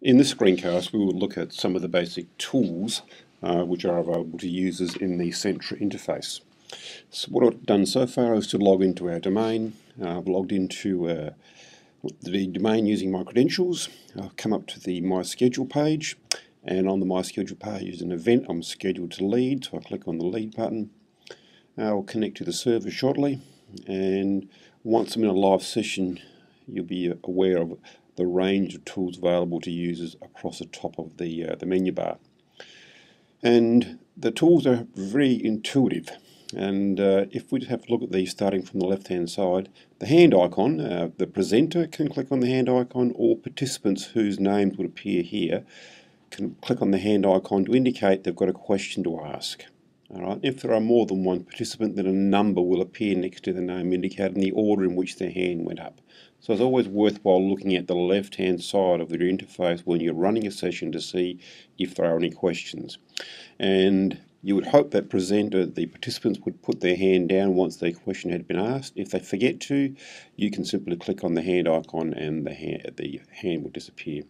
In this screencast, we will look at some of the basic tools which are available to users in the Centra interface. So what I've done so far is to log into our domain. I've logged into the domain using my credentials. I've come up to the My Schedule page, and on the My Schedule page is an event I'm scheduled to lead, so I click on the lead button. I'll connect to the server shortly, and once I'm in a live session, you'll be aware of the range of tools available to users across the top of the menu bar. And the tools are very intuitive, and if we just have a look at these starting from the left hand side, the hand icon, the presenter can click on the hand icon, or participants whose names would appear here can click on the hand icon to indicate they've got a question to ask. Alright, if there are more than one participant, then a number will appear next to the name indicating the order in which their hand went up. So it's always worthwhile looking at the left hand side of your interface when you're running a session to see if there are any questions. And you would hope that the participants would put their hand down once their question had been asked. If they forget to, you can simply click on the hand icon and the hand will disappear.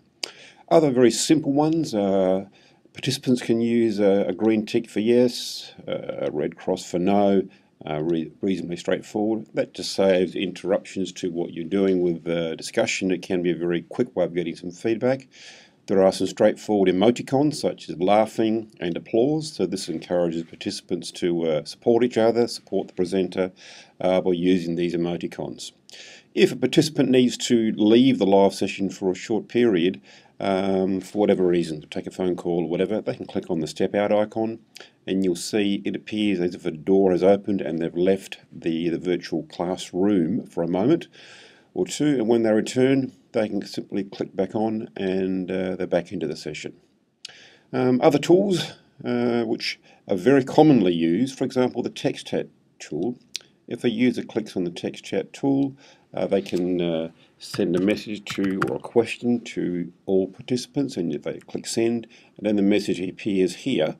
Other very simple ones are participants can use a green tick for yes, a red cross for no, reasonably straightforward. That just saves interruptions to what you're doing with the discussion. It can be a very quick way of getting some feedback. There are some straightforward emoticons such as laughing and applause, so this encourages participants to support each other, support the presenter by using these emoticons. If a participant needs to leave the live session for a short period, for whatever reason, to take a phone call or whatever, they can click on the step out icon and you'll see it appears as if a door has opened and they've left the virtual classroom for a moment or two, and when they return they can simply click back on and they're back into the session. Other tools which are very commonly used, for example the text chat tool. If a user clicks on the text chat tool, they can send a message to or a question to all participants, and if they click send, and then the message appears here.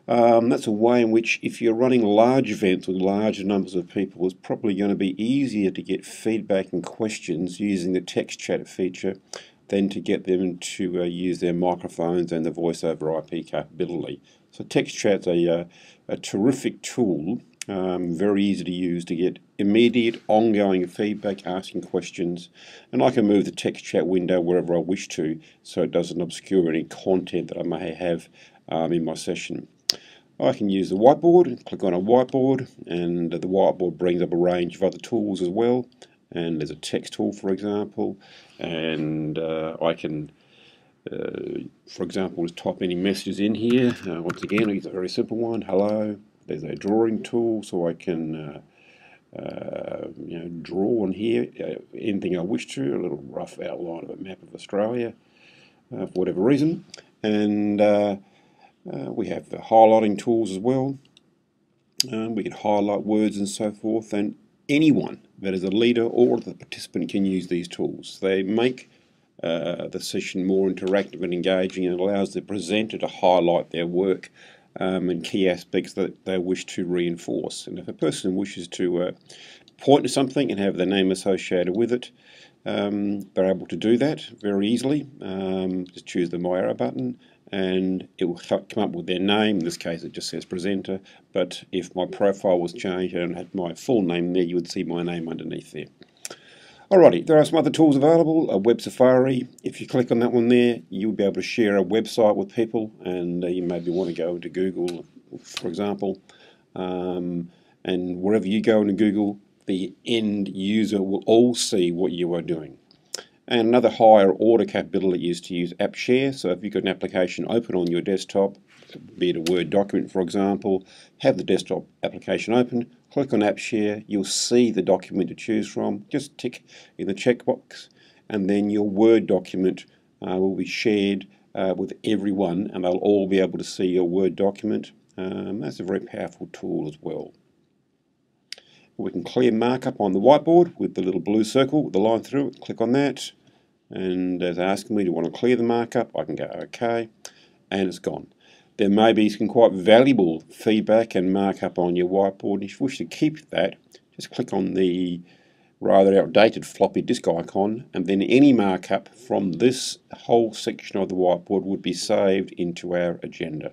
That's a way in which, if you're running large events with large numbers of people, it's probably going to be easier to get feedback and questions using the text chat feature than to get them to use their microphones and the voice over IP capability. So text chat's a terrific tool. Very easy to use to get immediate ongoing feedback, asking questions, and I can move the text chat window wherever I wish to so it doesn't obscure any content that I may have in my session. I can use the whiteboard and click on a whiteboard, and the whiteboard brings up a range of other tools as well, and there's a text tool for example, and I can for example just type any messages in here. Once again, it's a very simple one, hello. There's a drawing tool, so I can draw on here anything I wish to, a little rough outline of a map of Australia for whatever reason. And we have the highlighting tools as well. We can highlight words and so forth, and anyone that is a leader or the participant can use these tools. They make the session more interactive and engaging, and allows the presenter to highlight their work and key aspects that they wish to reinforce. And if a person wishes to point to something and have their name associated with it, they're able to do that very easily. Just choose the My Arrow button and it will come up with their name. In this case it just says presenter, but if my profile was changed and had my full name there, you would see my name underneath there. Alrighty, there are some other tools available. A Web Safari, if you click on that one there, you'll be able to share a website with people, and you maybe want to go into Google, for example, and wherever you go into Google, the end user will all see what you are doing. And another higher order capability is to use App Share. So if you've got an application open on your desktop, be it a Word document for example, have the desktop application open, click on App Share, you'll see the document to choose from, just tick in the checkbox, and then your Word document will be shared with everyone, and they'll all be able to see your Word document. That's a very powerful tool as well. We can clear markup on the whiteboard with the little blue circle with the line through it. Click on that, and as asking me, do you want to clear the markup? I can go OK, and it's gone. There may be some quite valuable feedback and markup on your whiteboard. If you wish to keep that, just click on the rather outdated floppy disk icon, and then any markup from this whole section of the whiteboard would be saved into our agenda.